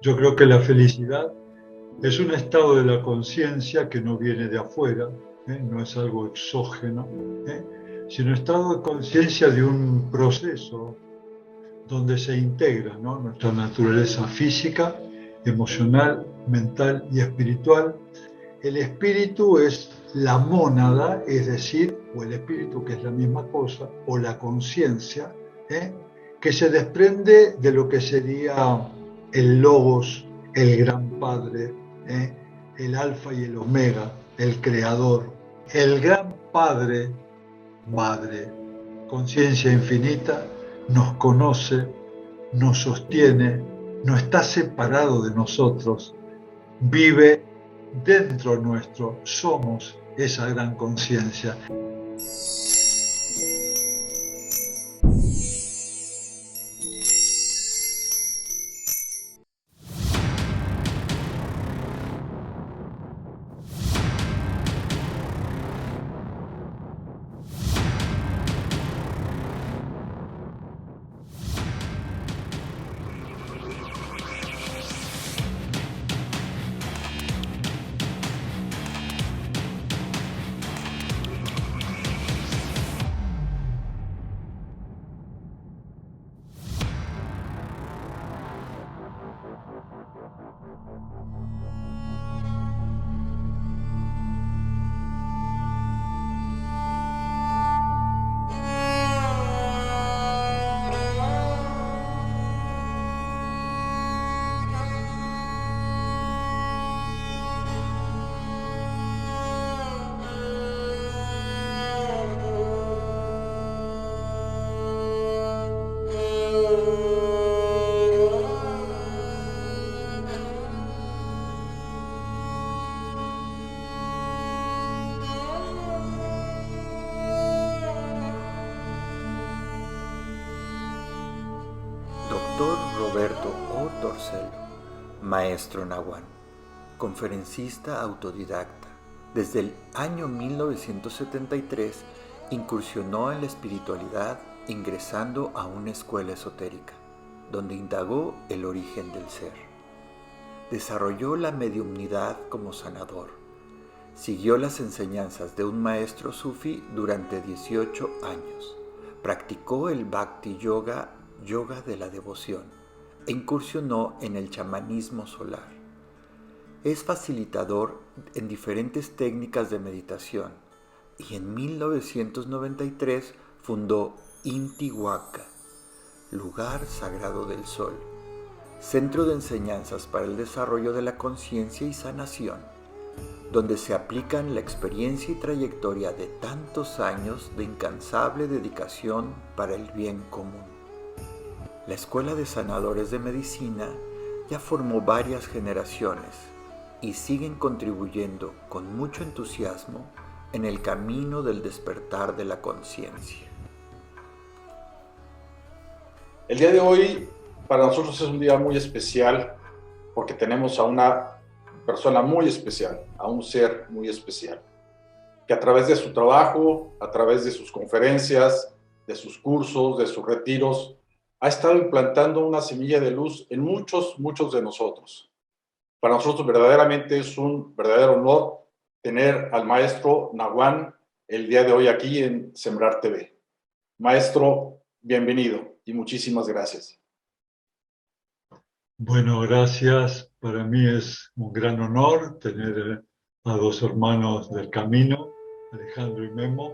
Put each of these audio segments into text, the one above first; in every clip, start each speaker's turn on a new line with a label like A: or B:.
A: Yo creo que la felicidad es un estado de la conciencia que no viene de afuera, no es algo exógeno, sino estado de conciencia de un proceso donde se integra, ¿no?, nuestra naturaleza física, emocional, mental y espiritual. El espíritu es la mónada, es decir, o el espíritu, que es la misma cosa, o la conciencia, que se desprende de lo que sería el logos, el gran padre, el alfa y el omega, el creador, el gran padre, madre, conciencia infinita, nos conoce, nos sostiene, no está separado de nosotros, vive dentro nuestro, somos esa gran conciencia.
B: Dr. Roberto O. Torcello, maestro nahuán, conferencista autodidacta. Desde el año 1973 incursionó en la espiritualidad ingresando a una escuela esotérica, donde indagó el origen del ser. Desarrolló la mediumnidad como sanador. Siguió las enseñanzas de un maestro sufí durante 18 años. Practicó el Bhakti Yoga, yoga de la devoción, e incursionó en el chamanismo solar. Es facilitador en diferentes técnicas de meditación y en 1993 fundó Intihuaca, lugar sagrado del sol, centro de enseñanzas para el desarrollo de la conciencia y sanación, donde se aplican la experiencia y trayectoria de tantos años de incansable dedicación para el bien común. La Escuela de Sanadores de Medicina ya formó varias generaciones y siguen contribuyendo con mucho entusiasmo en el camino del despertar de la conciencia.
C: El día de hoy para nosotros es un día muy especial porque tenemos a una persona muy especial, a un ser muy especial, que a través de su trabajo, a través de sus conferencias, de sus cursos, de sus retiros, ha estado implantando una semilla de luz en muchos de nosotros. Para nosotros verdaderamente es un verdadero honor tener al maestro nahuán el día de hoy aquí en Sembrar TV. Maestro, bienvenido y muchísimas gracias.
A: Bueno, gracias. Para mí es un gran honor tener a dos hermanos del camino, Alejandro y Memo,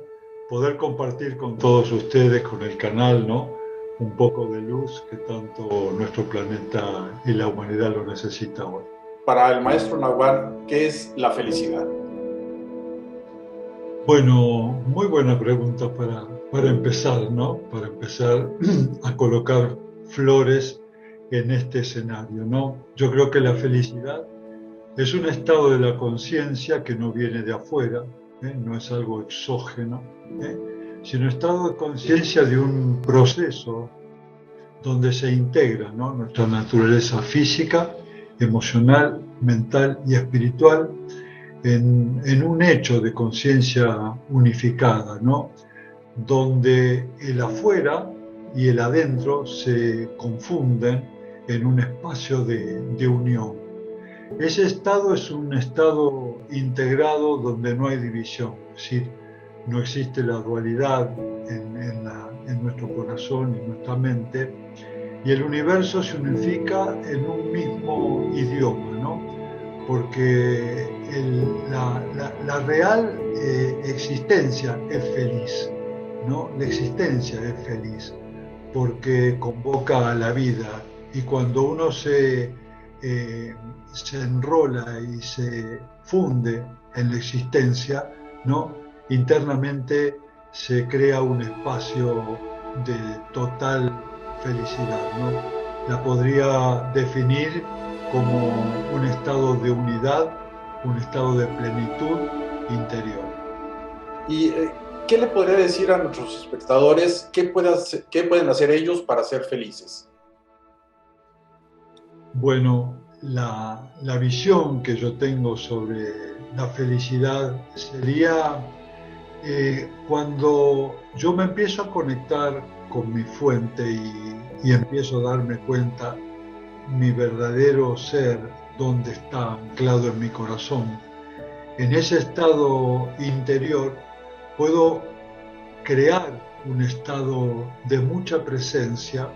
A: poder compartir con todos ustedes, con el canal, ¿no?, un poco de luz que tanto nuestro planeta y la humanidad lo necesita hoy.
C: Para el maestro nahuán, ¿qué es la felicidad?
A: Bueno, muy buena pregunta para empezar, ¿no? Para empezar a colocar flores en este escenario, ¿no? Yo creo que la felicidad es un estado de la conciencia que no viene de afuera, no es algo exógeno, sino estado de conciencia de un proceso donde se integra, ¿no?, nuestra naturaleza física, emocional, mental y espiritual en un hecho de conciencia unificada, ¿no?, donde el afuera y el adentro se confunden en un espacio de unión. Ese estado es un estado integrado donde no hay división, es decir, no existe la dualidad en nuestro corazón y en nuestra mente, y el universo se unifica en un mismo idioma, ¿no? Porque la real existencia es feliz, ¿no? La existencia es feliz porque convoca a la vida, y cuando uno se enrola y se funde en la existencia, ¿no? Internamente se crea un espacio de total felicidad, ¿no? La podría definir como un estado de unidad, un estado de plenitud interior.
C: ¿Y qué le podría decir a nuestros espectadores? ¿Qué pueden hacer ellos para ser felices?
A: Bueno, la visión que yo tengo sobre la felicidad sería cuando yo me empiezo a conectar con mi fuente y empiezo a darme cuenta mi verdadero ser, dónde está anclado en mi corazón. En ese estado interior puedo crear un estado de mucha presencia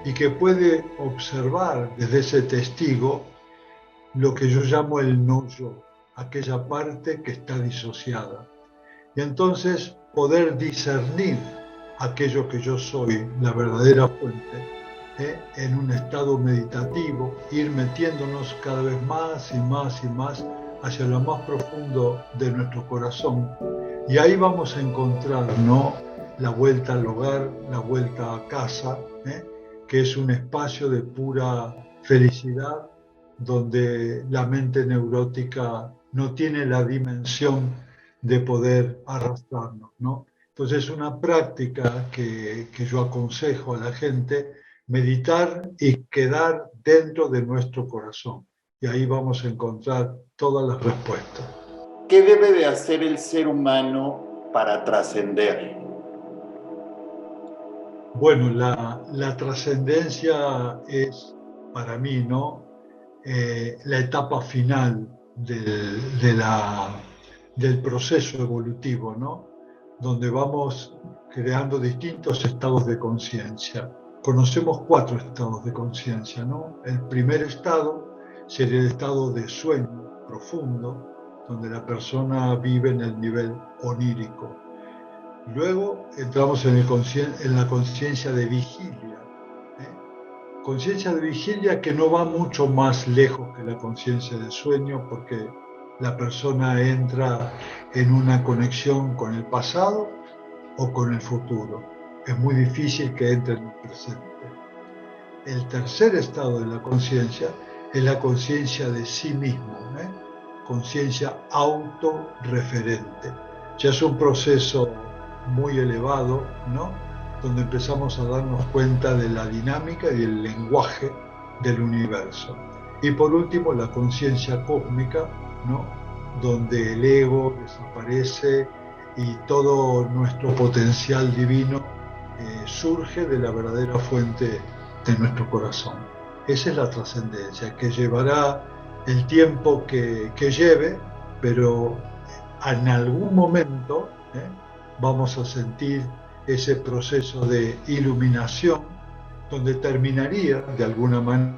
A: y que puede observar desde ese testigo lo que yo llamo el no yo, aquella parte que está disociada. Y entonces poder discernir aquello que yo soy, la verdadera fuente, en un estado meditativo, ir metiéndonos cada vez más y más y más hacia lo más profundo de nuestro corazón. Y ahí vamos a encontrar, ¿no?, la vuelta al hogar, la vuelta a casa, que es un espacio de pura felicidad, donde la mente neurótica no tiene la dimensión de poder arrastrarnos, ¿no? Entonces es una práctica que yo aconsejo a la gente, meditar y quedar dentro de nuestro corazón. Y ahí vamos a encontrar todas las respuestas.
D: ¿Qué debe de hacer el ser humano para trascender?
A: Bueno, la trascendencia es, para mí, ¿no?, la etapa final del proceso evolutivo, ¿no?, donde vamos creando distintos estados de conciencia. Conocemos 4 estados de conciencia, ¿no? El primer estado sería el estado de sueño profundo, donde la persona vive en el nivel onírico. Luego entramos en la conciencia de vigilia. Conciencia de vigilia que no va mucho más lejos que la conciencia de sueño, porque la persona entra en una conexión con el pasado o con el futuro. Es muy difícil que entre en el presente. El tercer estado de la conciencia es la conciencia de sí mismo, conciencia autorreferente. Ya es un proceso muy elevado, ¿no?, donde empezamos a darnos cuenta de la dinámica y el lenguaje del universo. Y por último, la conciencia cósmica, ¿no?, donde el ego desaparece y todo nuestro potencial divino surge de la verdadera fuente de nuestro corazón. Esa es la trascendencia, que llevará el tiempo que lleve, pero en algún momento vamos a sentir ese proceso de iluminación, donde terminaría de alguna manera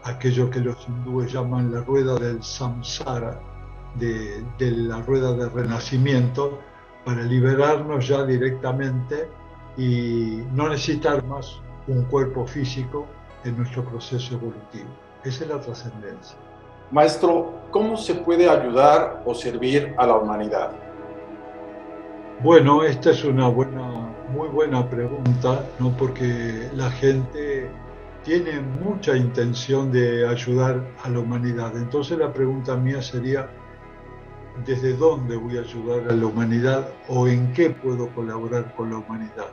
A: aquello que los hindúes llaman la rueda del samsara, de la rueda de renacimiento, para liberarnos ya directamente y no necesitar más un cuerpo físico en nuestro proceso evolutivo. Esa es la trascendencia.
C: Maestro, ¿cómo se puede ayudar o servir a la humanidad?
A: Bueno, esta es una muy buena pregunta, ¿no?, porque la gente tiene mucha intención de ayudar a la humanidad. Entonces la pregunta mía sería, ¿desde dónde voy a ayudar a la humanidad o en qué puedo colaborar con la humanidad?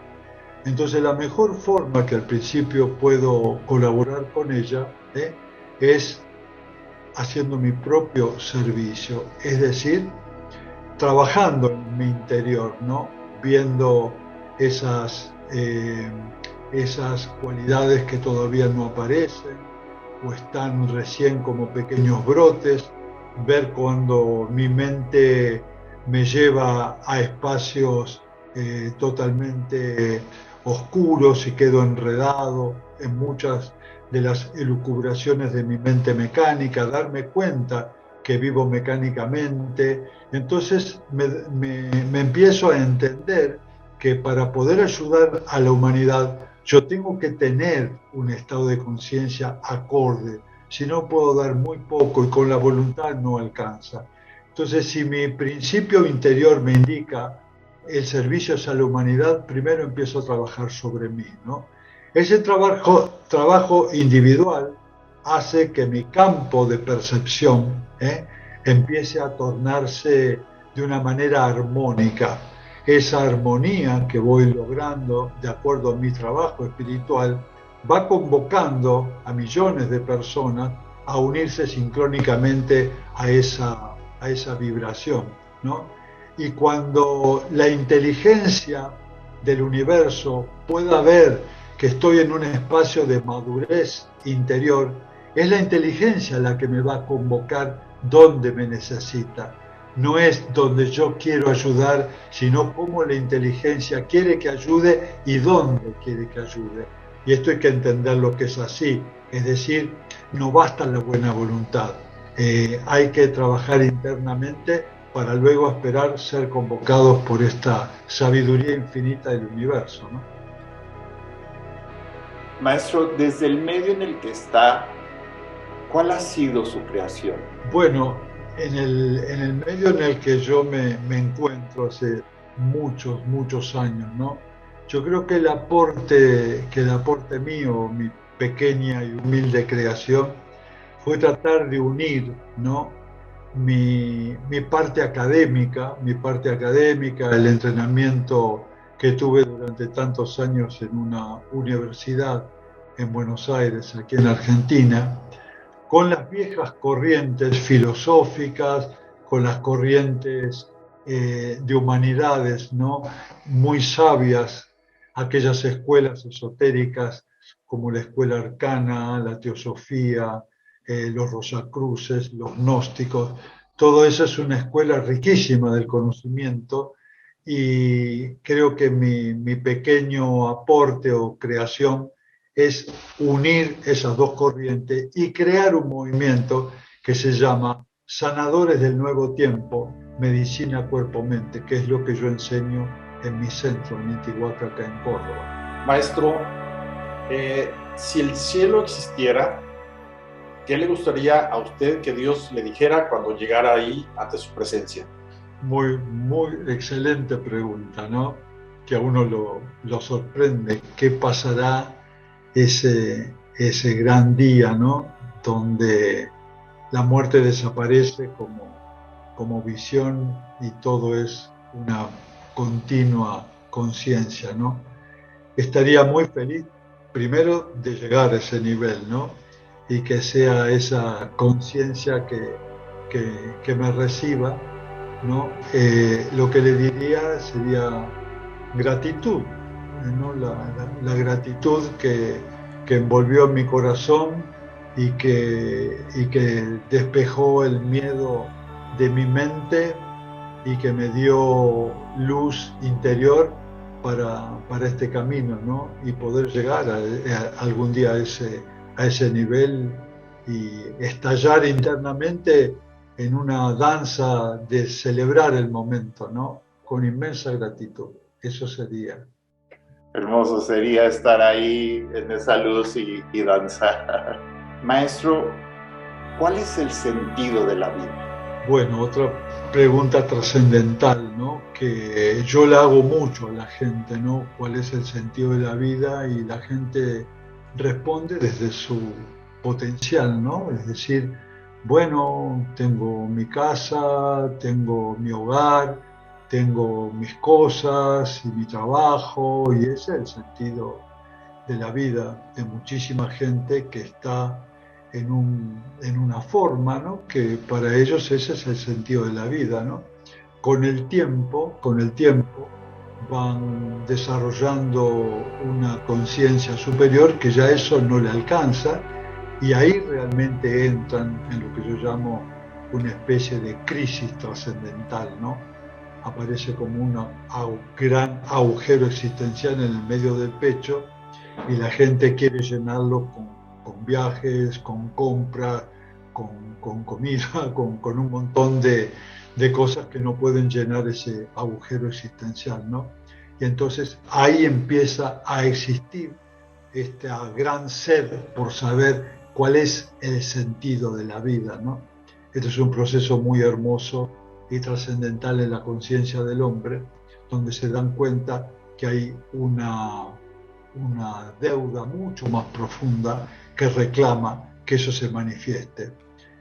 A: Entonces la mejor forma que al principio puedo colaborar con ella es haciendo mi propio servicio, es decir, trabajando en mi interior, ¿no?, viendo esas esas cualidades que todavía no aparecen o están recién como pequeños brotes, ver cuando mi mente me lleva a espacios totalmente oscuros y quedo enredado en muchas de las elucubraciones de mi mente mecánica, darme cuenta que vivo mecánicamente. Entonces me empiezo a entender que para poder ayudar a la humanidad yo tengo que tener un estado de conciencia acorde, si no puedo dar muy poco y con la voluntad no alcanza. Entonces, si mi principio interior me indica el servicio hacia la humanidad, primero empiezo a trabajar sobre mí, ¿no? Ese trabajo individual hace que mi campo de percepción empiece a tornarse de una manera armónica. Esa armonía que voy logrando de acuerdo a mi trabajo espiritual va convocando a millones de personas a unirse sincrónicamente a esa vibración, ¿no? Y cuando la inteligencia del universo pueda ver que estoy en un espacio de madurez interior, es la inteligencia la que me va a convocar donde me necesita. No es donde yo quiero ayudar, sino cómo la inteligencia quiere que ayude y dónde quiere que ayude. Y esto hay que entender lo que es así, es decir, no basta la buena voluntad, hay que trabajar internamente para luego esperar ser convocados por esta sabiduría infinita del universo, ¿no?
D: Maestro, desde el medio en el que está, ¿cuál ha sido su creación?
A: Bueno, en el medio en el que yo me encuentro hace muchos años, ¿no? Yo creo que el aporte mío, mi pequeña y humilde creación, fue tratar de unir, ¿no? mi parte académica, el entrenamiento que tuve durante tantos años en una universidad en Buenos Aires, aquí en Argentina, con las viejas corrientes filosóficas, con las corrientes de humanidades, ¿no? Muy sabias, aquellas escuelas esotéricas como la escuela arcana, la teosofía, los rosacruces, los gnósticos. Todo eso es una escuela riquísima del conocimiento y creo que mi pequeño aporte o creación es unir esas dos corrientes y crear un movimiento que se llama Sanadores del Nuevo Tiempo, Medicina Cuerpo-Mente, que es lo que yo enseño en mi centro, en Intihuatá, acá en Córdoba.
C: Maestro, si el cielo existiera, ¿qué le gustaría a usted que Dios le dijera cuando llegara ahí ante su presencia?
A: Muy excelente pregunta, ¿no? Que a uno lo sorprende. ¿Qué pasará ese gran día, ¿no? Donde la muerte desaparece como visión y todo es una continua conciencia, ¿no? Estaría muy feliz, primero, de llegar a ese nivel, ¿no? Y que sea esa conciencia que me reciba, ¿no? Lo que le diría sería gratitud, ¿no? La gratitud que envolvió mi corazón y que despejó el miedo de mi mente y que me dio luz interior para este camino, ¿no? Y poder llegar algún día a ese nivel y estallar internamente en una danza de celebrar el momento, ¿no? Con inmensa gratitud. Eso sería.
D: Hermoso sería estar ahí en esa luz y danzar. Maestro, ¿cuál es el sentido de la vida?
A: Bueno, otra pregunta trascendental, ¿no? Que yo la hago mucho a la gente, ¿no? ¿Cuál es el sentido de la vida? Y la gente responde desde su potencial, ¿no? Es decir, bueno, tengo mi casa, tengo mi hogar, tengo mis cosas y mi trabajo, y ese es el sentido de la vida de muchísima gente que está en una forma, ¿no? Que para ellos ese es el sentido de la vida, ¿no? Con el tiempo, van desarrollando una conciencia superior que ya eso no le alcanza, y ahí realmente entran en lo que yo llamo una especie de crisis trascendental, ¿no? Aparece como un gran agujero existencial en el medio del pecho y la gente quiere llenarlo con viajes, con compras, con comida, con un montón de cosas que no pueden llenar ese agujero existencial, ¿no? Y entonces ahí empieza a existir esta gran sed por saber cuál es el sentido de la vida, ¿no? Este es un proceso muy hermoso y trascendental en la conciencia del hombre, donde se dan cuenta que hay una deuda mucho más profunda que reclama que eso se manifieste.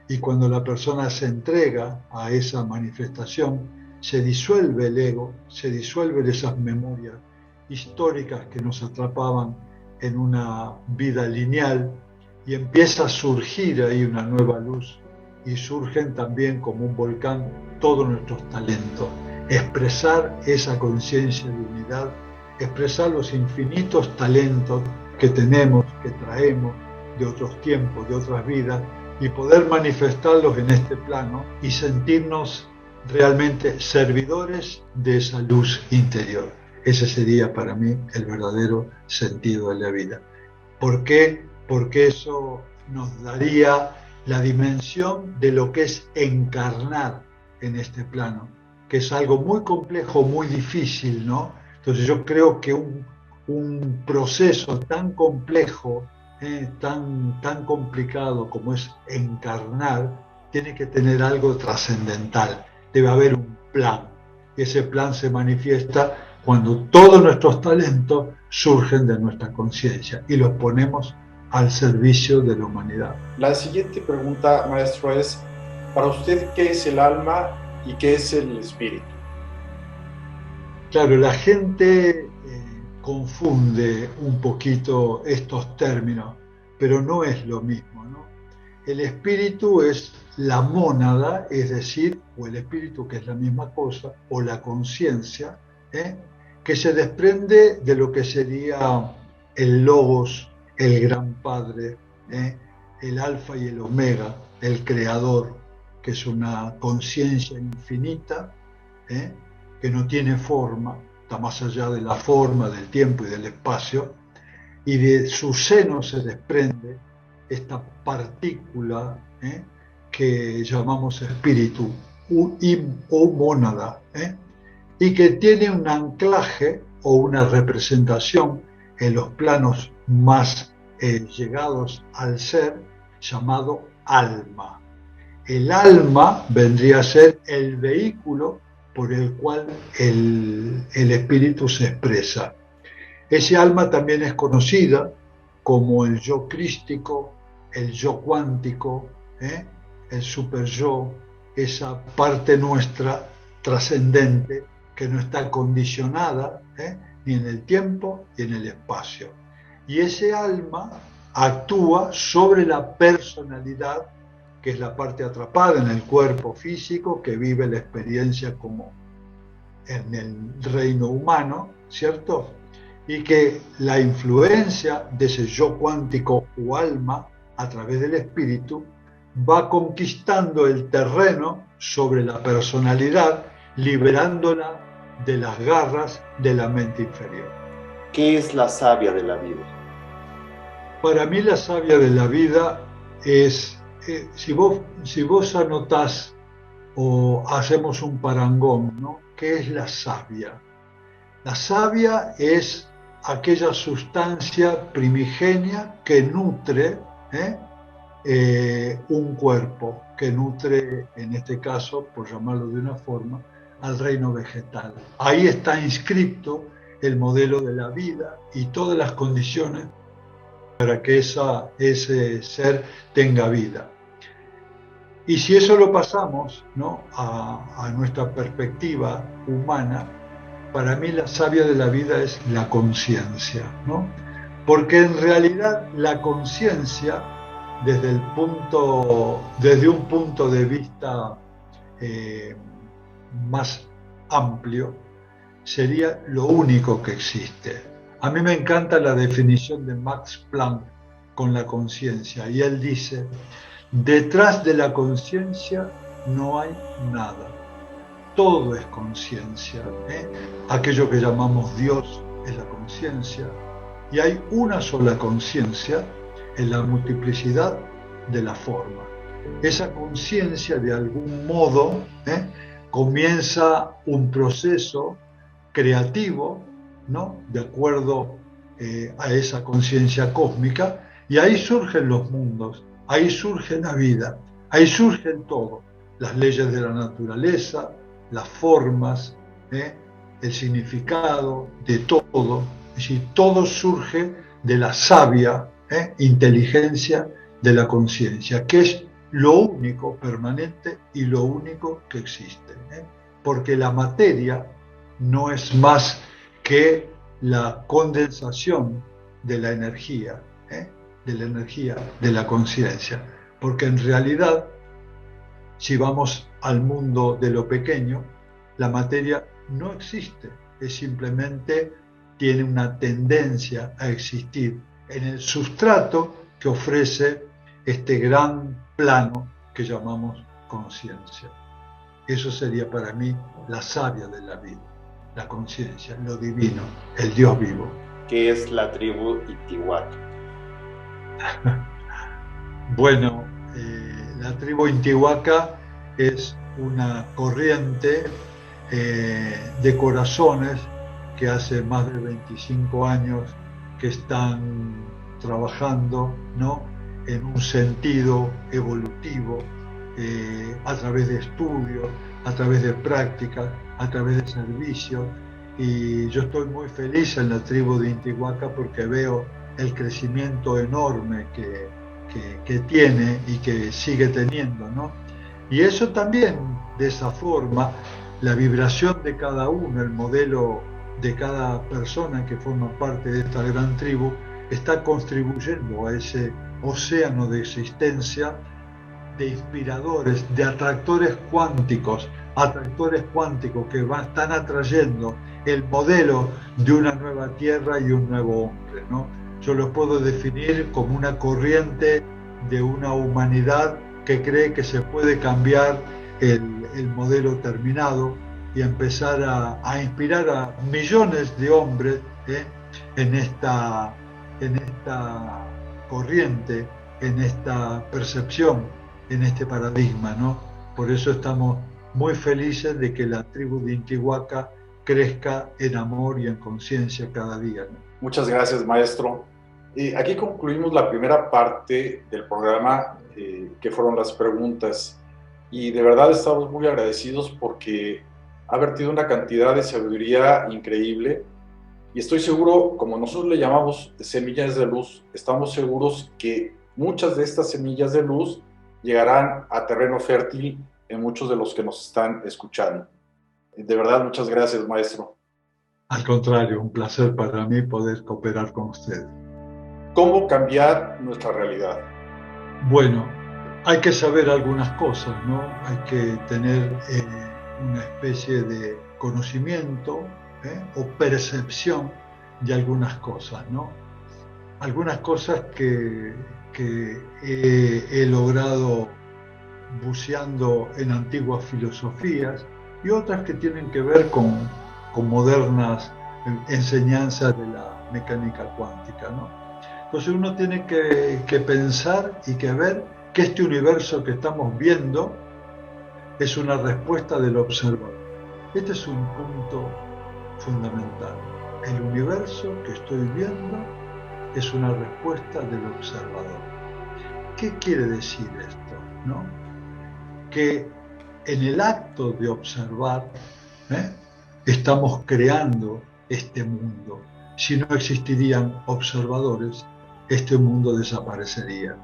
A: Y cuando la persona se entrega a esa manifestación, se disuelve el ego, se disuelven esas memorias históricas que nos atrapaban en una vida lineal, y empieza a surgir ahí una nueva luz, y surgen también como un volcán todos nuestros talentos. Expresar esa conciencia de unidad, expresar los infinitos talentos que tenemos, que traemos de otros tiempos, de otras vidas, y poder manifestarlos en este plano y sentirnos realmente servidores de esa luz interior. Ese sería para mí el verdadero sentido de la vida. ¿Por qué? Porque eso nos daría la dimensión de lo que es encarnar en este plano, que es algo muy complejo, muy difícil, ¿no? Entonces yo creo que un proceso tan complejo, tan complicado como es encarnar, tiene que tener algo trascendental. Debe haber un plan. Y ese plan se manifiesta cuando todos nuestros talentos surgen de nuestra conciencia y los ponemos al servicio de la humanidad.
C: La siguiente pregunta, maestro, es, para usted, ¿qué es el alma y qué es el espíritu?
A: Claro, la gente confunde un poquito estos términos, pero no es lo mismo, ¿no? El espíritu es la mónada, es decir, o el espíritu, que es la misma cosa, o la conciencia, que se desprende de lo que sería el logos, el gran padre, el alfa y el omega, el creador, que es una conciencia infinita, que no tiene forma, está más allá de la forma, del tiempo y del espacio, y de su seno se desprende esta partícula que llamamos espíritu o mónada, y que tiene un anclaje o una representación en los planos más llegados al ser, llamado alma. El alma vendría a ser el vehículo por el cual el espíritu se expresa. Ese alma también es conocida como el yo crístico, el yo cuántico, el super yo, esa parte nuestra trascendente que no está condicionada ni en el tiempo ni en el espacio. Y ese alma actúa sobre la personalidad, que es la parte atrapada en el cuerpo físico, que vive la experiencia como en el reino humano, ¿cierto? Y que la influencia de ese yo cuántico o alma a través del espíritu va conquistando el terreno sobre la personalidad, liberándola de las garras de la mente inferior.
D: ¿Qué es la savia de la vida?
A: Para mí la savia de la vida es, si vos anotás o hacemos un parangón, ¿no? ¿Qué es la savia? La savia es aquella sustancia primigenia que nutre un cuerpo, que nutre, en este caso, por llamarlo de una forma, al reino vegetal. Ahí está inscrito el modelo de la vida y todas las condiciones para que ese ser tenga vida. Y si eso lo pasamos, ¿no?, a nuestra perspectiva humana, para mí la savia de la vida es la conciencia, ¿no? Porque en realidad la conciencia, desde un punto de vista más amplio, sería lo único que existe. A mí me encanta la definición de Max Planck con la conciencia, y él dice: detrás de la conciencia no hay nada, todo es conciencia, Aquello que llamamos Dios es la conciencia, y hay una sola conciencia en la multiplicidad de la forma. Esa conciencia, de algún modo, comienza un proceso creativo, ¿no?, de acuerdo a esa conciencia cósmica, y ahí surgen los mundos, ahí surge la vida, ahí surge todo, las leyes de la naturaleza, las formas, el significado de todo. Es decir, todo surge de la sabia inteligencia de la conciencia, que es lo único permanente y lo único que existe, porque la materia no es más que la condensación de la energía de la conciencia, porque en realidad, si vamos al mundo de lo pequeño, la materia no existe, es simplemente tiene una tendencia a existir en el sustrato que ofrece este gran plano que llamamos conciencia. Eso sería para mí la savia de la vida, la conciencia, lo divino, el Dios vivo.
D: ¿Qué es la tribu Intihuatá?
A: Bueno, la tribu Intihuatá es una corriente de corazones que hace más de 25 años que están trabajando, ¿no?, en un sentido evolutivo, a través de estudios, a través de prácticas, a través de servicios. Y yo estoy muy feliz en la tribu de Intihuatá porque veo el crecimiento enorme que tiene y que sigue teniendo, ¿no? Y eso también, de esa forma, la vibración de cada uno, el modelo de cada persona que forma parte de esta gran tribu, está contribuyendo a ese océano de existencia, de inspiradores, de atractores cuánticos que están atrayendo el modelo de una nueva tierra y un nuevo hombre, ¿no? Yo lo puedo definir como una corriente de una humanidad que cree que se puede cambiar el modelo terminado y empezar a inspirar a millones de hombres en esta corriente, en esta percepción, en este paradigma, ¿no? Por eso estamos muy felices de que la tribu de Intihuatá crezca en amor y en conciencia cada día, ¿no?
C: Muchas gracias, maestro. Aquí concluimos la primera parte del programa, que fueron las preguntas. Y de verdad estamos muy agradecidos porque ha vertido una cantidad de sabiduría increíble. Y estoy seguro, como nosotros le llamamos semillas de luz, estamos seguros que muchas de estas semillas de luz llegarán a terreno fértil en muchos de los que nos están escuchando. De verdad, muchas gracias, maestro.
A: Al contrario, un placer para mí poder cooperar con usted.
C: ¿Cómo cambiar nuestra realidad?
A: Bueno, hay que saber algunas cosas, ¿no? Hay que tener una especie de conocimiento o percepción de algunas cosas, ¿no? Algunas cosas que he logrado buceando en antiguas filosofías y otras que tienen que ver con modernas enseñanzas de la mecánica cuántica, ¿no? Entonces uno tiene que pensar y que ver que este universo que estamos viendo es una respuesta del observador. Este es un punto fundamental. El universo que estoy viendo es una respuesta del observador. ¿Qué quiere decir esto, no? Que en el acto de observar, estamos creando este mundo. Si no existirían observadores, este mundo desaparecería.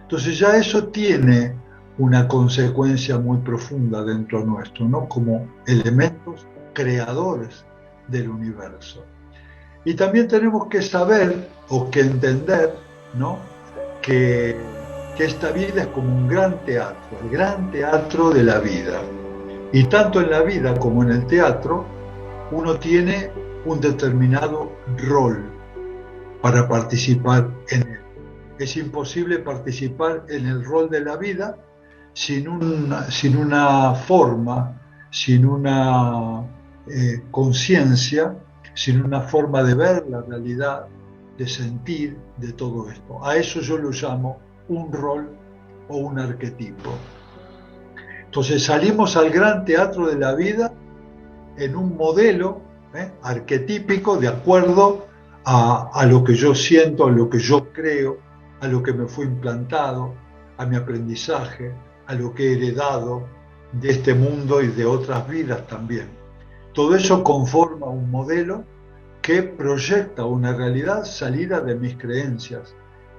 A: Entonces ya eso tiene una consecuencia muy profunda dentro nuestro, ¿no? Como elementos creadores del universo. Y también tenemos que saber o que entender, ¿no?, que esta vida es como un gran teatro, el gran teatro de la vida. Y tanto en la vida como en el teatro, uno tiene un determinado rol para participar en él. Es imposible participar en el rol de la vida sin una forma, sin una conciencia, sin una forma de ver la realidad, de sentir, de todo esto. A eso yo lo llamo un rol o un arquetipo. Entonces salimos al gran teatro de la vida en un modelo arquetípico de acuerdo a lo que yo siento, a lo que yo creo, a lo que me fue implantado, a mi aprendizaje, a lo que he heredado de este mundo y de otras vidas también. Todo eso conforma un modelo que proyecta una realidad salida de mis creencias,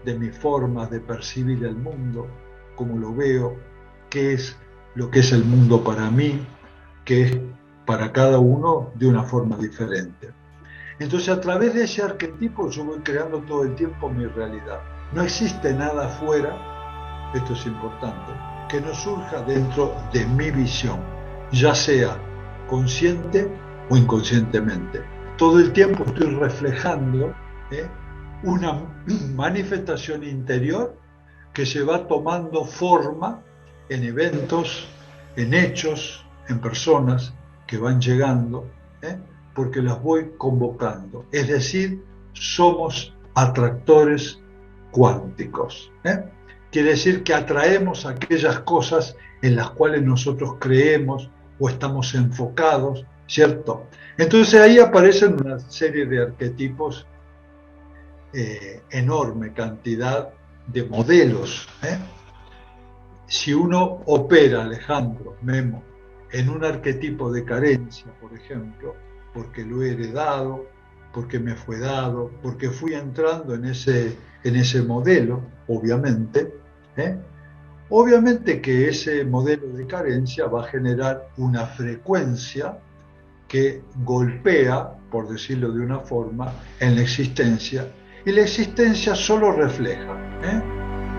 A: de mis formas de percibir el mundo, cómo lo veo, qué es lo que es el mundo para mí, que es para cada uno de una forma diferente. Entonces, a través de ese arquetipo yo voy creando todo el tiempo mi realidad. No existe nada afuera, esto es importante, que no surja dentro de mi visión, ya sea consciente o inconscientemente. Todo el tiempo estoy reflejando una manifestación interior que se va tomando forma en eventos, en hechos, en personas que van llegando, porque las voy convocando. Es decir, somos atractores cuánticos. Quiere decir que atraemos aquellas cosas en las cuales nosotros creemos o estamos enfocados, ¿cierto? Entonces ahí aparecen una serie de arquetipos, enorme cantidad de modelos. Si uno opera, Alejandro, Memo, en un arquetipo de carencia, por ejemplo, porque lo he heredado, porque me fue dado, porque fui entrando en ese modelo, obviamente, obviamente que ese modelo de carencia va a generar una frecuencia que golpea, por decirlo de una forma, en la existencia, y la existencia solo refleja.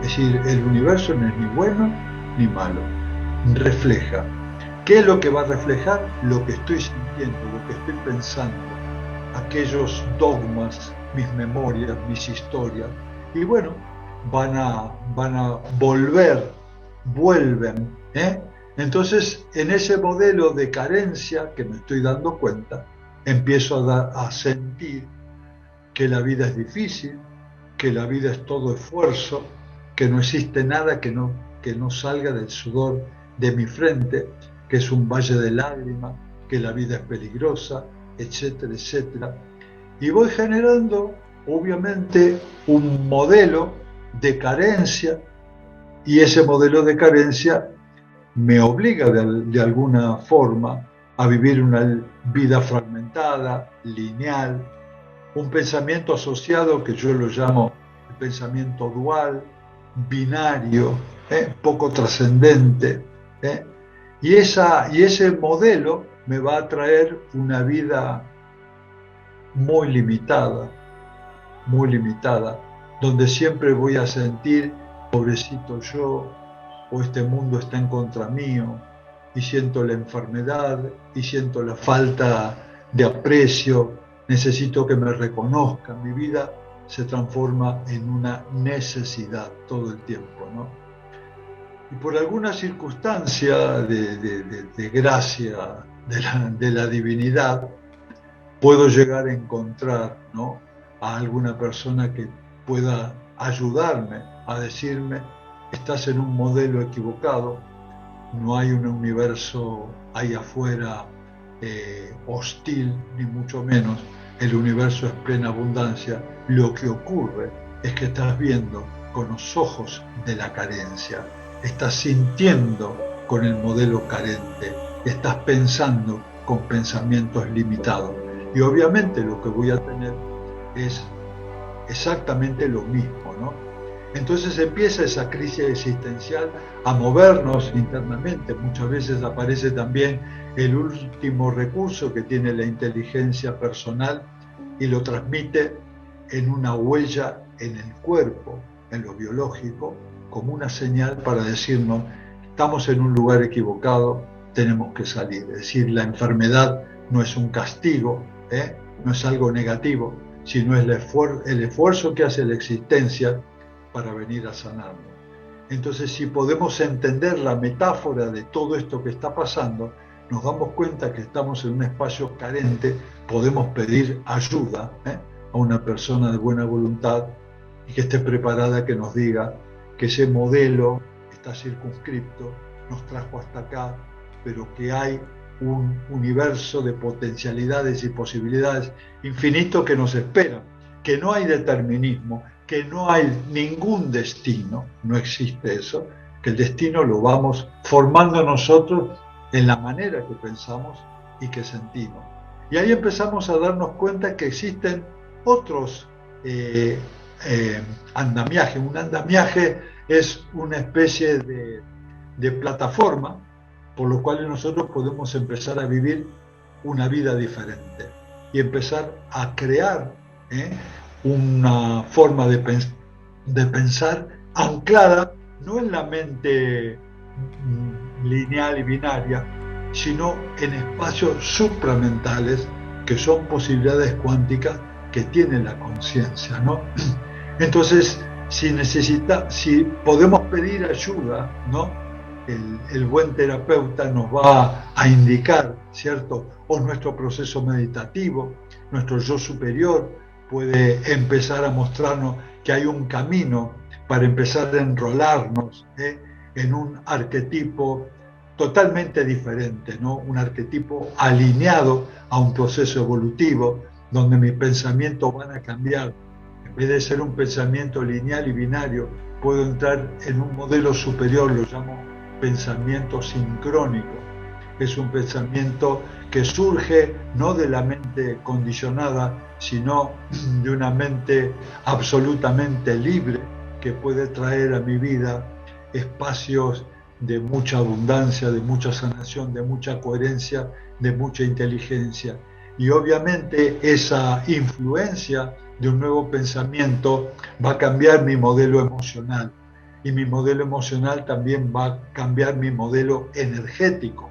A: Es decir, el universo no es ni bueno ni malo, refleja. ¿Qué es lo que va a reflejar? Lo que estoy sintiendo, lo que estoy pensando, aquellos dogmas, mis memorias, mis historias, y bueno, van a vuelven. Entonces, en ese modelo de carencia que me estoy dando cuenta, empiezo a sentir que la vida es difícil, que la vida es todo esfuerzo, que no existe nada que no salga del sudor de mi frente, que es un valle de lágrimas, que la vida es peligrosa, etcétera, etcétera. Y voy generando, obviamente, un modelo de carencia, y ese modelo de carencia me obliga de alguna forma a vivir una vida fragmentada, lineal, un pensamiento asociado que yo lo llamo el pensamiento dual, binario, poco trascendente, y ese modelo me va a traer una vida muy limitada, donde siempre voy a sentir, pobrecito yo, o este mundo está en contra mío, y siento la enfermedad, y siento la falta de aprecio, necesito que me reconozcan. Mi vida se transforma en una necesidad todo el tiempo, ¿no? Y por alguna circunstancia de gracia de la divinidad, puedo llegar a encontrar, ¿no?, a alguna persona que pueda ayudarme a decirme: estás en un modelo equivocado, no hay un universo ahí afuera hostil, ni mucho menos, el universo es plena abundancia, lo que ocurre es que estás viendo con los ojos de la carencia, estás sintiendo con el modelo carente, estás pensando con pensamientos limitados, y obviamente lo que voy a tener es exactamente lo mismo, ¿no? Entonces empieza esa crisis existencial a movernos internamente. Muchas veces aparece también el último recurso que tiene la inteligencia personal y lo transmite en una huella en el cuerpo, en lo biológico, como una señal para decirnos: estamos en un lugar equivocado, tenemos que salir. Es decir, la enfermedad no es un castigo, no es algo negativo, sino es el esfuerzo que hace la existencia para venir a sanarnos. Entonces, si podemos entender la metáfora de todo esto que está pasando, nos damos cuenta que estamos en un espacio carente, podemos pedir ayuda a una persona de buena voluntad y que esté preparada, que nos diga que ese modelo está circunscripto, nos trajo hasta acá, pero que hay un universo de potencialidades y posibilidades infinitos que nos esperan, que no hay determinismo, que no hay ningún destino, no existe eso, que el destino lo vamos formando nosotros en la manera que pensamos y que sentimos. Y ahí empezamos a darnos cuenta que existen otros andamiajes. Un andamiaje es una especie de plataforma por lo cual nosotros podemos empezar a vivir una vida diferente y empezar a crear una forma de pensar anclada no en la mente lineal y binaria, sino en espacios supramentales que son posibilidades cuánticas que tiene la conciencia, ¿no? Entonces, si podemos pedir ayuda, ¿no? El buen terapeuta nos va a indicar, ¿cierto? O nuestro proceso meditativo, nuestro yo superior puede empezar a mostrarnos que hay un camino para empezar a enrolarnos en un arquetipo totalmente diferente, ¿no? Un arquetipo alineado a un proceso evolutivo donde mis pensamientos van a cambiar. En vez de ser un pensamiento lineal y binario, puedo entrar en un modelo superior, lo llamo pensamiento sincrónico. Es un pensamiento que surge no de la mente condicionada, sino de una mente absolutamente libre que puede traer a mi vida espacios de mucha abundancia, de mucha sanación, de mucha coherencia, de mucha inteligencia. Y obviamente esa influencia de un nuevo pensamiento va a cambiar mi modelo emocional. Y mi modelo emocional también va a cambiar mi modelo energético,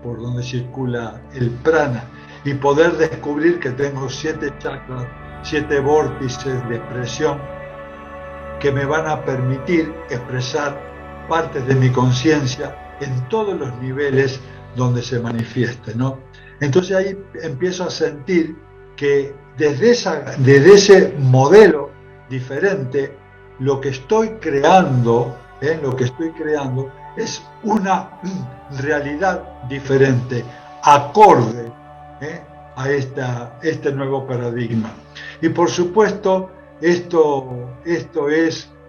A: por donde circula el prana. Y poder descubrir que tengo 7 chakras, 7 vórtices de expresión que me van a permitir expresar partes de mi conciencia en todos los niveles donde se manifieste, ¿no? Entonces ahí empiezo a sentir que desde ese modelo diferente, lo que estoy creando es una realidad diferente, acorde a este nuevo paradigma. Y por supuesto, esto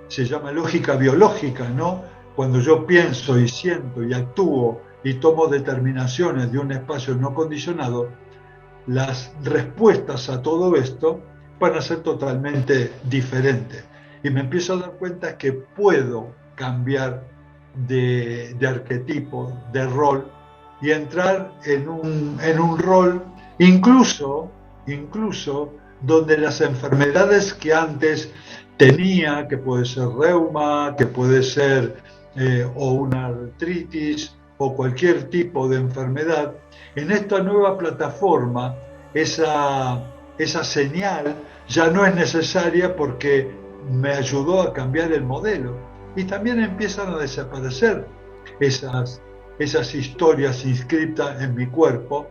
A: se llama lógica biológica, ¿no? Cuando yo pienso y siento y actúo y tomo determinaciones de un espacio no condicionado, las respuestas a todo esto van a ser totalmente diferentes. Y me empiezo a dar cuenta que puedo cambiar de arquetipo, de rol, y entrar en un rol incluso donde las enfermedades que antes tenía, que puede ser reuma, que puede ser o una artritis o cualquier tipo de enfermedad, en esta nueva plataforma esa señal ya no es necesaria porque me ayudó a cambiar el modelo. Y también empiezan a desaparecer esas historias inscritas en mi cuerpo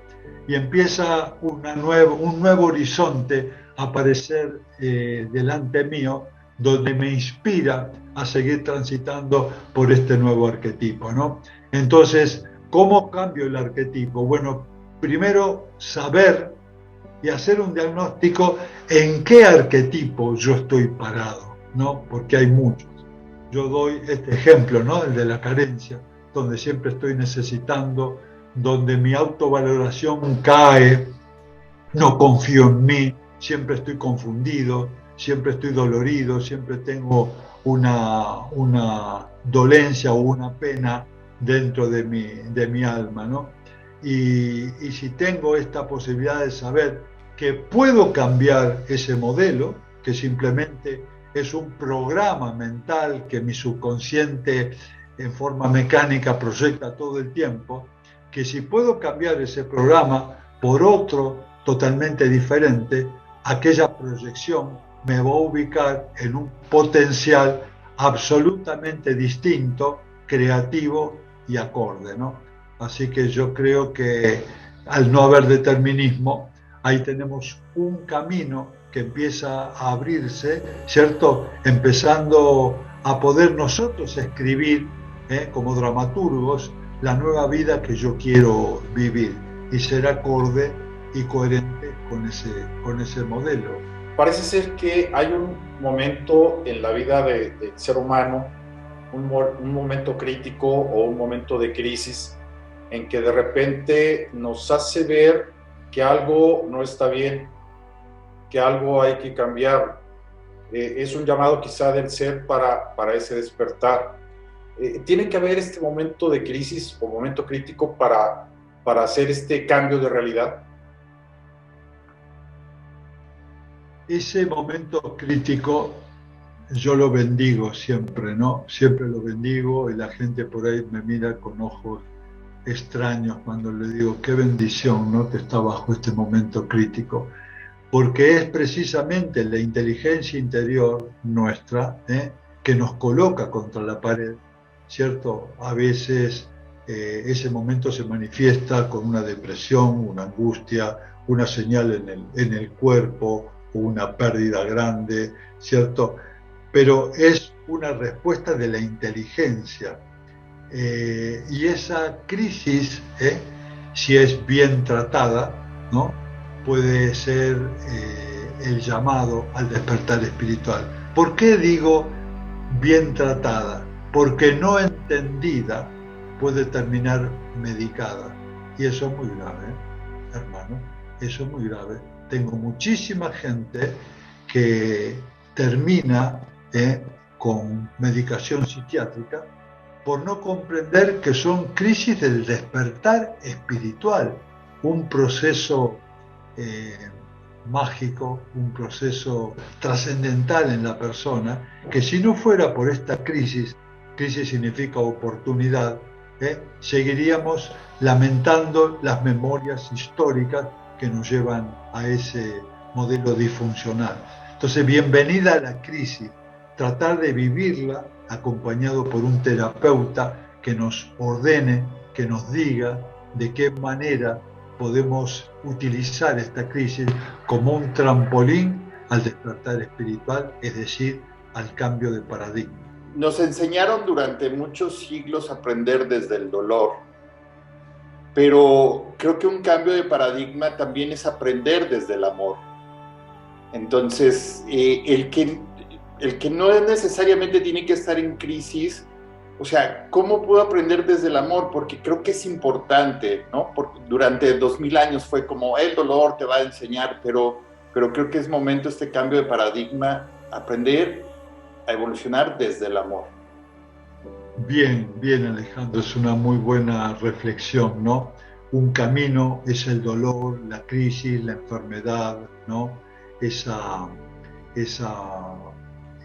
A: y empieza un nuevo horizonte a aparecer delante mío, donde me inspira a seguir transitando por este nuevo arquetipo, ¿no? Entonces, ¿cómo cambio el arquetipo? Bueno, primero saber y hacer un diagnóstico en qué arquetipo yo estoy parado, ¿no? Porque hay muchos. Yo doy este ejemplo, ¿no? El de la carencia, donde siempre estoy necesitando, donde mi autovaloración cae, no confío en mí, siempre estoy confundido, siempre estoy dolorido, siempre tengo una dolencia o una pena dentro de mi alma, ¿no? Y si tengo esta posibilidad de saber que puedo cambiar ese modelo, que simplemente es un programa mental que mi subconsciente en forma mecánica proyecta todo el tiempo, que si puedo cambiar ese programa, por otro totalmente diferente, aquella proyección me va a ubicar en un potencial absolutamente distinto, creativo y acorde, ¿no? Así que yo creo que al no haber determinismo, ahí tenemos un camino que empieza a abrirse, ¿cierto? Empezando a poder nosotros escribir, como dramaturgos, la nueva vida que yo quiero vivir y ser acorde y coherente con ese modelo.
C: Parece ser que hay un momento en la vida del ser humano, un momento crítico o un momento de crisis en que de repente nos hace ver que algo no está bien, que algo hay que cambiar. Es un llamado quizá del ser para ese despertar. Tiene que haber este momento de crisis o momento crítico para hacer este cambio de realidad.
A: Ese momento crítico yo lo bendigo siempre, ¿no? Siempre lo bendigo y la gente por ahí me mira con ojos extraños cuando le digo qué bendición, ¿no? Que está bajo este momento crítico, porque es precisamente la inteligencia interior nuestra, que nos coloca contra la pared, ¿cierto? A veces ese momento se manifiesta con una depresión, una angustia, una señal en el cuerpo, o una pérdida grande, ¿cierto? Pero es una respuesta de la inteligencia. Y esa crisis, si es bien tratada, ¿no? Puede ser el llamado al despertar espiritual. ¿Por qué digo bien tratada? Porque no entendida puede terminar medicada. Y eso es muy grave, hermano. Eso es muy grave. Tengo muchísima gente que termina con medicación psiquiátrica por no comprender que son crisis del despertar espiritual, un proceso mágico, un proceso trascendental en la persona, que si no fuera por esta crisis significa oportunidad, seguiríamos lamentando las memorias históricas que nos llevan a ese modelo disfuncional. Entonces, bienvenida a la crisis, tratar de vivirla acompañado por un terapeuta que nos ordene, que nos diga de qué manera podemos utilizar esta crisis como un trampolín al despertar espiritual, es decir, al cambio de paradigma.
D: Nos enseñaron durante muchos siglos a aprender desde el dolor, pero creo que un cambio de paradigma también es aprender desde el amor. Entonces, el que no necesariamente tiene que estar en crisis, o sea, ¿cómo puedo aprender desde el amor? Porque creo que es importante, ¿no? Porque durante 2000 años fue como el dolor te va a enseñar, pero creo que es momento este cambio de paradigma, aprender a evolucionar desde el amor.
A: Bien, Alejandro, es una muy buena reflexión, ¿no? Un camino es el dolor, la crisis, la enfermedad, ¿no? Ese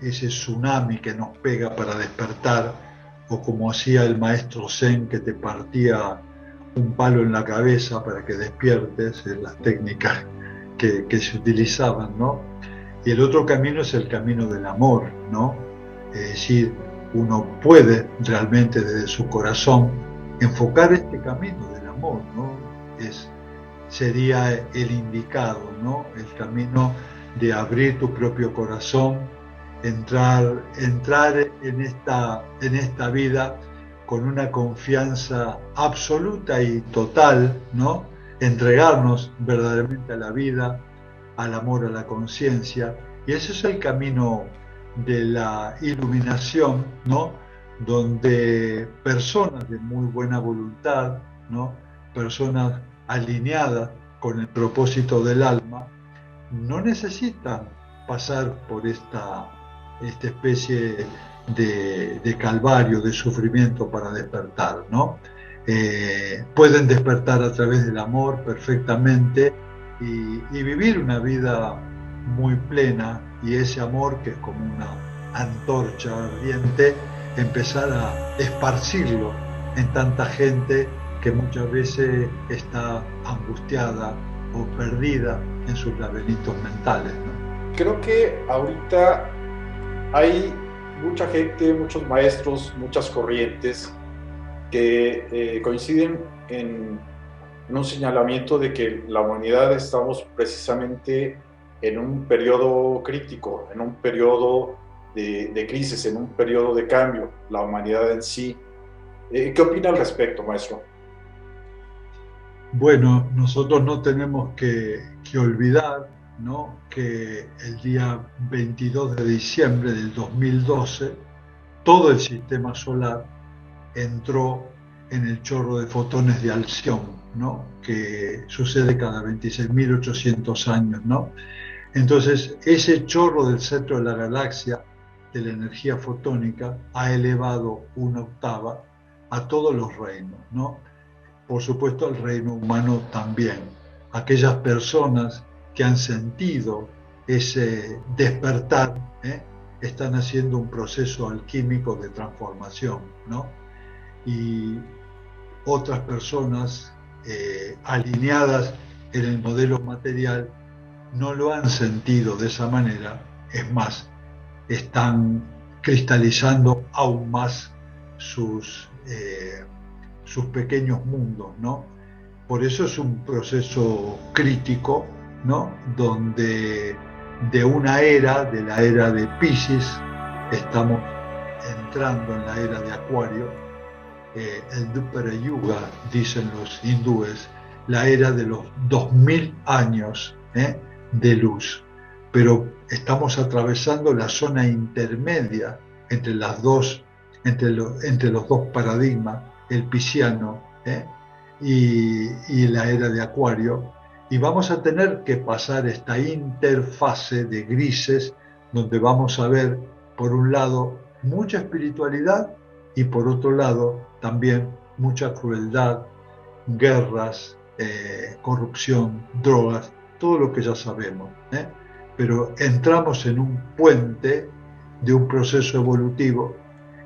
A: tsunami que nos pega para despertar, o como hacía el maestro Zen, que te partía un palo en la cabeza para que despiertes, en las técnicas que se utilizaban, ¿no? Y el otro camino es el camino del amor, ¿no? Es decir, uno puede realmente desde su corazón enfocar este camino del amor, ¿no? Sería el indicado, ¿no? El camino de abrir tu propio corazón, entrar en esta vida con una confianza absoluta y total, ¿no? Entregarnos verdaderamente a la vida, al amor, a la conciencia, y ese es el camino de la iluminación, ¿no? Donde personas de muy buena voluntad, ¿no? Personas alineadas con el propósito del alma, no necesitan pasar por esta especie de calvario, de sufrimiento para despertar, ¿no? Pueden despertar a través del amor perfectamente y vivir una vida muy plena, y ese amor, que es como una antorcha ardiente, empezar a esparcirlo en tanta gente que muchas veces está angustiada o perdida en sus laberintos mentales, ¿no?
C: Creo que ahorita hay mucha gente, muchos maestros, muchas corrientes que coinciden en un señalamiento de que la humanidad estamos precisamente en un periodo crítico, en un periodo de crisis, en un periodo de cambio, la humanidad en sí. ¿Qué opina al respecto, maestro?
A: Bueno, nosotros no tenemos que olvidar, ¿no?, que el día 22 de diciembre del 2012 todo el sistema solar entró en el chorro de fotones de Alcyon, ¿no?, que sucede cada 26.800 años, ¿no? Entonces, ese chorro del centro de la galaxia, de la energía fotónica, ha elevado una octava a todos los reinos, ¿no? Por supuesto, al reino humano también. Aquellas personas que han sentido ese despertar, están haciendo un proceso alquímico de transformación, ¿no? Y otras personas alineadas en el modelo material no lo han sentido de esa manera. Es más, están cristalizando aún más sus pequeños mundos, ¿no? Por eso es un proceso crítico, ¿no?, donde de una era, de la era de Piscis, estamos entrando en la era de Acuario, el Dvapara Yuga, dicen los hindúes, la era de los 2000 años de luz. Pero estamos atravesando la zona intermedia entre los dos paradigmas, el pisciano y la era de Acuario, y vamos a tener que pasar esta interfase de grises donde vamos a ver, por un lado, mucha espiritualidad y por otro lado también mucha crueldad, guerras, corrupción, drogas, todo lo que ya sabemos, pero entramos en un puente de un proceso evolutivo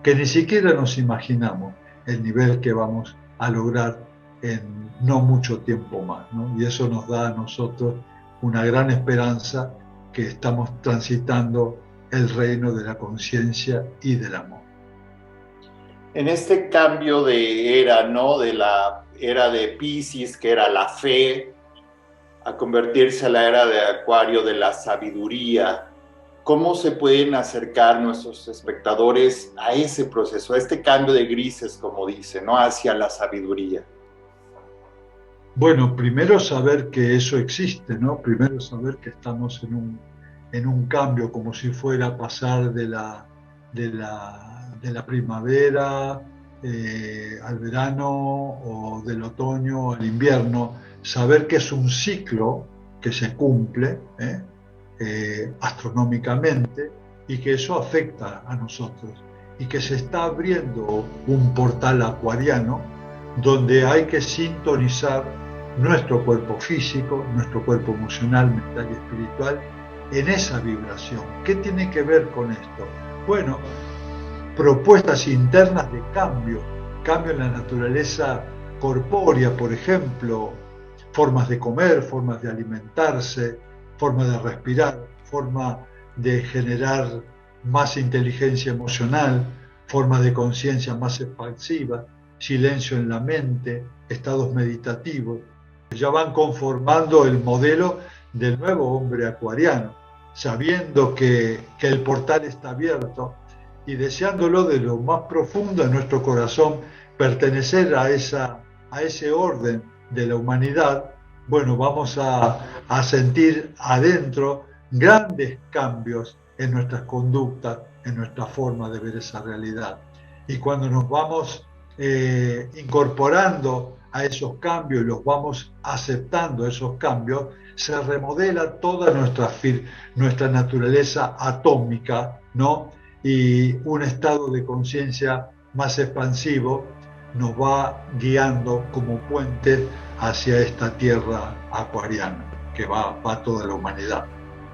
A: que ni siquiera nos imaginamos el nivel que vamos a lograr en no mucho tiempo más, ¿no? Y eso nos da a nosotros una gran esperanza que estamos transitando el reino de la conciencia y del amor.
D: En este cambio de era, ¿no?, de la era de Piscis, que era la fe, a convertirse a la era de Acuario, de la sabiduría, ¿cómo se pueden acercar nuestros espectadores a ese proceso, a este cambio de grises, como dice, ¿no?, hacia la sabiduría?
A: Bueno, primero saber que eso existe, ¿no? Primero saber que estamos en un cambio, como si fuera pasar de la primavera al verano, o del otoño al invierno. Saber que es un ciclo que se cumple astronómicamente, y que eso afecta a nosotros, y que se está abriendo un portal acuariano donde hay que sintonizar nuestro cuerpo físico, nuestro cuerpo emocional, mental y espiritual en esa vibración. ¿Qué tiene que ver con esto? Bueno, propuestas internas de cambio en la naturaleza corpórea, por ejemplo, formas de comer, formas de alimentarse, formas de respirar, forma de generar más inteligencia emocional, formas de conciencia más expansiva, silencio en la mente, estados meditativos. Ya van conformando el modelo del nuevo hombre acuariano, sabiendo que el portal está abierto y deseándolo de lo más profundo de nuestro corazón, pertenecer a ese orden de la humanidad. Bueno, vamos a sentir adentro grandes cambios en nuestras conductas, en nuestra forma de ver esa realidad. Y cuando nos vamos incorporando a esos cambios y los vamos aceptando, esos cambios, se remodela toda nuestra naturaleza atómica, ¿no? Y un estado de conciencia más expansivo nos va guiando como puente hacia esta tierra acuariana que va a toda la humanidad.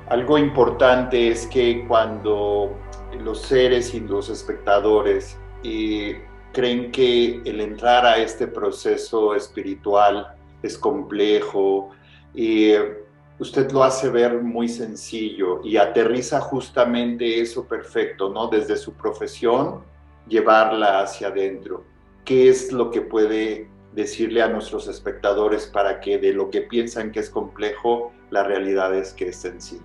D: Algo importante es que cuando los seres y los espectadores creen que el entrar a este proceso espiritual es complejo y usted lo hace ver muy sencillo y aterriza justamente eso perfecto, ¿no? Desde su profesión, llevarla hacia adentro. ¿Qué es lo que puede decirle a nuestros espectadores para que de lo que piensan que es complejo, la realidad es que es sencillo?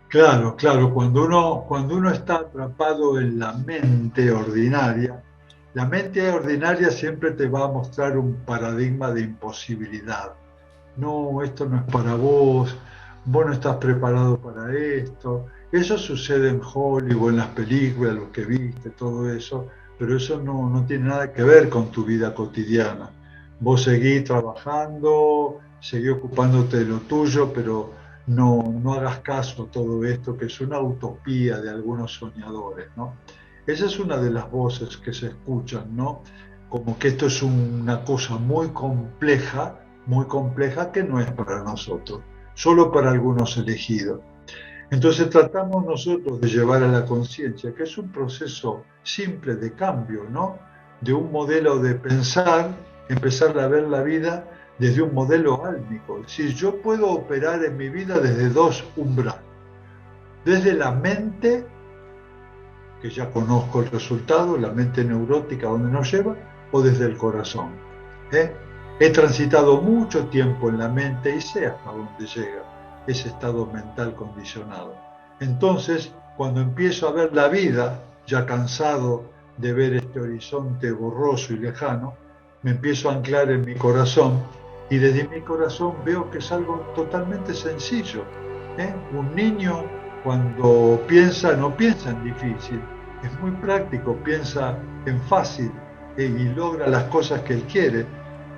A: Claro, claro, cuando uno está atrapado en la mente ordinaria siempre te va a mostrar un paradigma de imposibilidad. No, esto no es para vos, vos no estás preparado para esto. Eso sucede en Hollywood, en las películas, lo que viste, todo eso, pero eso no tiene nada que ver con tu vida cotidiana. Vos seguís trabajando, seguís ocupándote de lo tuyo, pero no hagas caso a todo esto, que es una utopía de algunos soñadores, ¿no? Esa es una de las voces que se escuchan, ¿no? Como que esto es una cosa muy compleja que no es para nosotros, solo para algunos elegidos. Entonces tratamos nosotros de llevar a la conciencia que es un proceso simple de cambio, ¿no? De un modelo de pensar, empezar a ver la vida desde un modelo álmico. Es decir, yo puedo operar en mi vida desde dos umbrales. Desde la mente, que ya conozco el resultado, la mente neurótica donde nos lleva, o desde el corazón. He transitado mucho tiempo en la mente y sé hasta dónde llega ese estado mental condicionado. Entonces, cuando empiezo a ver la vida, ya cansado de ver este horizonte borroso y lejano, me empiezo a anclar en mi corazón y desde mi corazón veo que es algo totalmente sencillo. Un niño cuando piensa, no piensa en difícil, es muy práctico, piensa en fácil y logra las cosas que él quiere.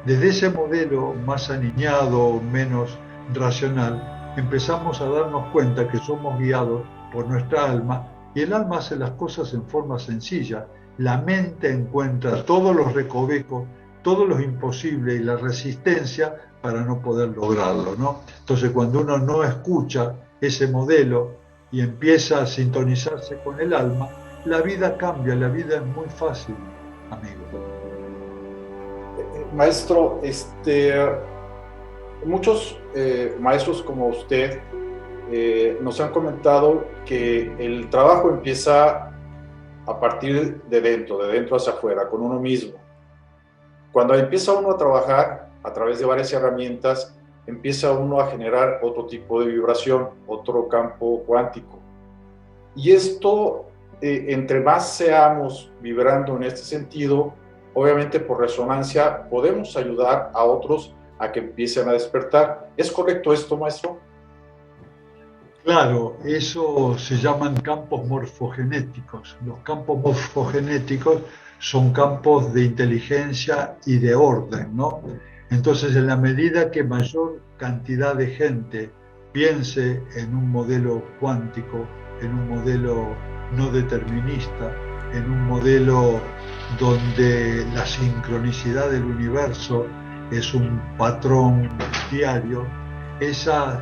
A: Desde ese modelo más aniñado, menos racional, empezamos a darnos cuenta que somos guiados por nuestra alma y el alma hace las cosas en forma sencilla. La mente encuentra todos los recovecos, todos los imposibles y la resistencia para no poder lograrlo, ¿no? Entonces, cuando uno no escucha ese modelo y empieza a sintonizarse con el alma, la vida cambia, la vida es muy fácil, amigo.
C: Maestro, muchos maestros como usted nos han comentado que el trabajo empieza a partir de dentro hacia afuera, con uno mismo. Cuando empieza uno a trabajar a través de varias herramientas, empieza uno a generar otro tipo de vibración, otro campo cuántico. Y esto, entre más seamos vibrando en este sentido, obviamente por resonancia podemos ayudar a otros a que empiecen a despertar. ¿Es correcto esto, maestro?
A: Claro, eso se llaman campos morfogenéticos. Los campos morfogenéticos son campos de inteligencia y de orden, ¿no? Entonces, en la medida que mayor cantidad de gente piense en un modelo cuántico, en un modelo no determinista, en un modelo donde la sincronicidad del universo es un patrón diario, esa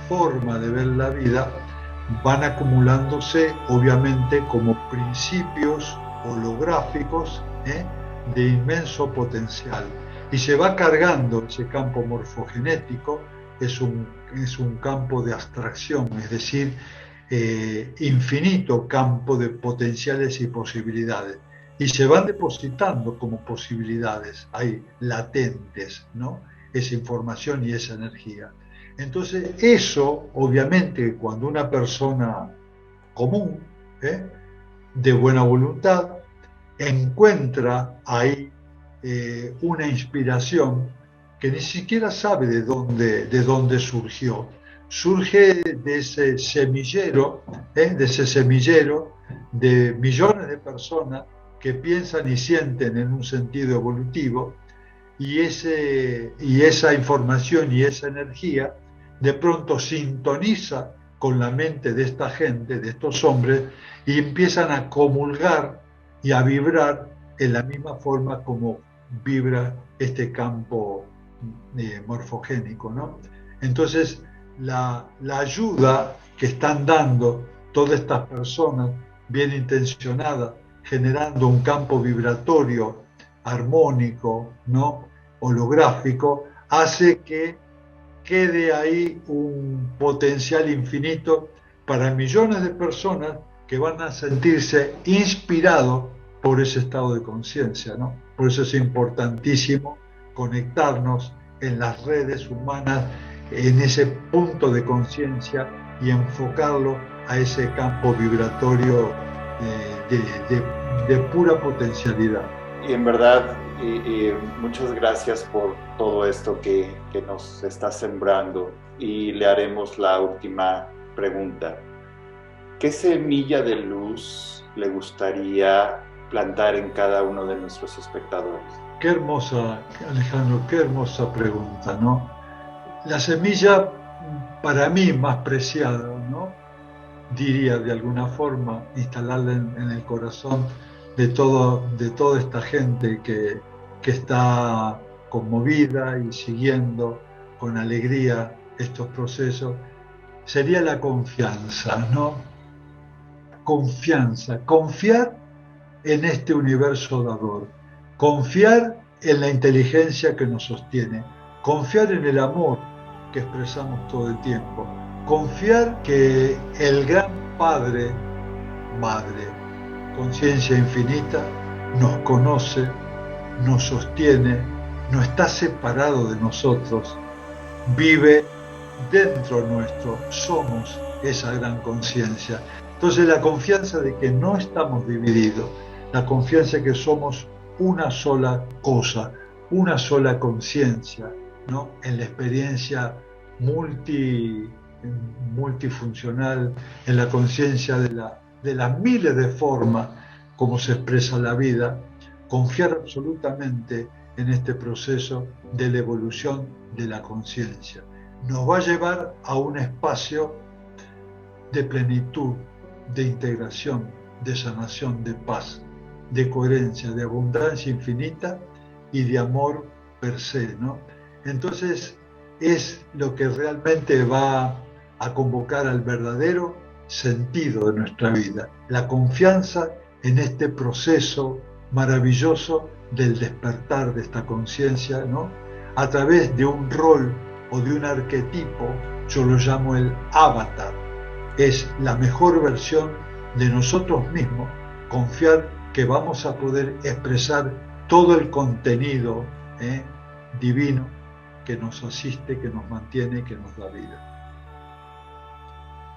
A: forma de ver la vida van acumulándose obviamente como principios holográficos de inmenso potencial y se va cargando ese campo morfogenético. Es un campo de abstracción, es decir, infinito campo de potenciales y posibilidades, y se van depositando como posibilidades ahí latentes, ¿no? Esa información y esa energía. Entonces eso, obviamente, cuando una persona común, de buena voluntad, encuentra ahí una inspiración que ni siquiera sabe de dónde surgió. Surge de ese semillero de millones de personas que piensan y sienten en un sentido evolutivo, y esa información y esa energía de pronto sintoniza con la mente de esta gente, de estos hombres, y empiezan a comulgar y a vibrar en la misma forma como vibra este campo morfogénico, ¿no? Entonces, la ayuda que están dando todas estas personas bien intencionadas, generando un campo vibratorio armónico, ¿no? Holográfico, hace que quede ahí un potencial infinito para millones de personas que van a sentirse inspirados por ese estado de conciencia, ¿no? Por eso es importantísimo conectarnos en las redes humanas, en ese punto de conciencia y enfocarlo a ese campo vibratorio de pura potencialidad.
D: Y en verdad, muchas gracias por todo esto que nos está sembrando. Y le haremos la última pregunta. ¿Qué semilla de luz le gustaría plantar en cada uno de nuestros espectadores?
A: Qué hermosa, Alejandro, qué hermosa pregunta, ¿no? La semilla, para mí, más preciada, ¿no? Diría de alguna forma, instalarla en el corazón de toda esta gente que está conmovida y siguiendo con alegría estos procesos, sería la confianza, ¿no? Confianza, confiar en este universo dador, confiar en la inteligencia que nos sostiene, confiar en el amor que expresamos todo el tiempo, confiar que el gran Padre, Madre, conciencia infinita, nos conoce, nos sostiene, no está separado de nosotros, vive dentro nuestro, somos esa gran conciencia. Entonces la confianza de que no estamos divididos, la confianza de que somos una sola cosa, una sola conciencia, ¿no? En la experiencia multifuncional, en la conciencia de las miles de formas como se expresa la vida, confiar absolutamente en este proceso de la evolución de la conciencia. Nos va a llevar a un espacio de plenitud, de integración, de sanación, de paz, de coherencia, de abundancia infinita y de amor per se, ¿no? Entonces es lo que realmente va a convocar al verdadero sentido de nuestra vida, la confianza en este proceso maravilloso del despertar de esta conciencia, ¿no? A través de un rol o de un arquetipo, yo lo llamo el avatar, es la mejor versión de nosotros mismos, confiar que vamos a poder expresar todo el contenido divino que nos asiste, que nos mantiene, que nos da vida.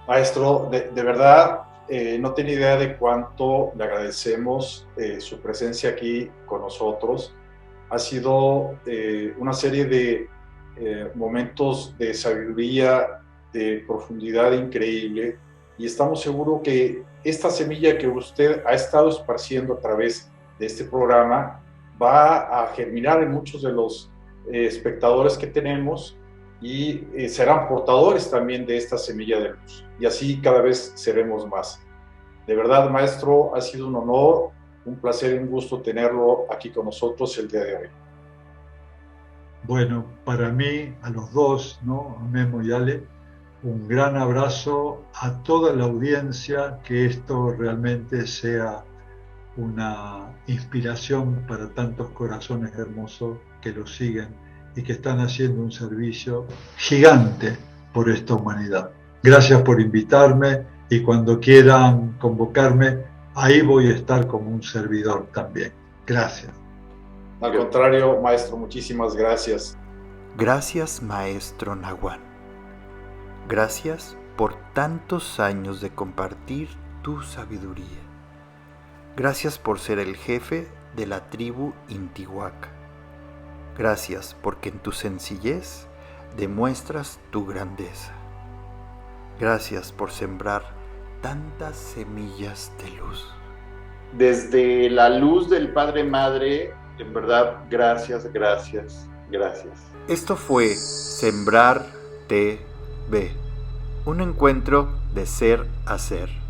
C: Maestro, de verdad, no tiene idea de cuánto le agradecemos su presencia aquí con nosotros. Ha sido una serie de momentos de sabiduría, de profundidad increíble, y estamos seguros que esta semilla que usted ha estado esparciendo a través de este programa va a germinar en muchos de los espectadores que tenemos y serán portadores también de esta semilla de luz, y así cada vez seremos más. De verdad, maestro, ha sido un honor, un placer y un gusto tenerlo aquí con nosotros el día de hoy.
A: Bueno, para mí, a los dos, ¿no? A Memo y Ale, un gran abrazo a toda la audiencia, que esto realmente sea una inspiración para tantos corazones hermosos que lo siguen y que están haciendo un servicio gigante por esta humanidad. Gracias por invitarme y cuando quieran convocarme, ahí voy a estar como un servidor también. Gracias.
C: Al contrario, maestro, muchísimas gracias.
B: Gracias, maestro Naguán. Gracias por tantos años de compartir tu sabiduría. Gracias por ser el jefe de la tribu Intihuaca. Gracias porque en tu sencillez demuestras tu grandeza. Gracias por sembrar tantas semillas de luz.
D: Desde la luz del Padre Madre, en verdad, gracias, gracias, gracias.
B: Esto fue Sembrar TV, un encuentro de ser a ser.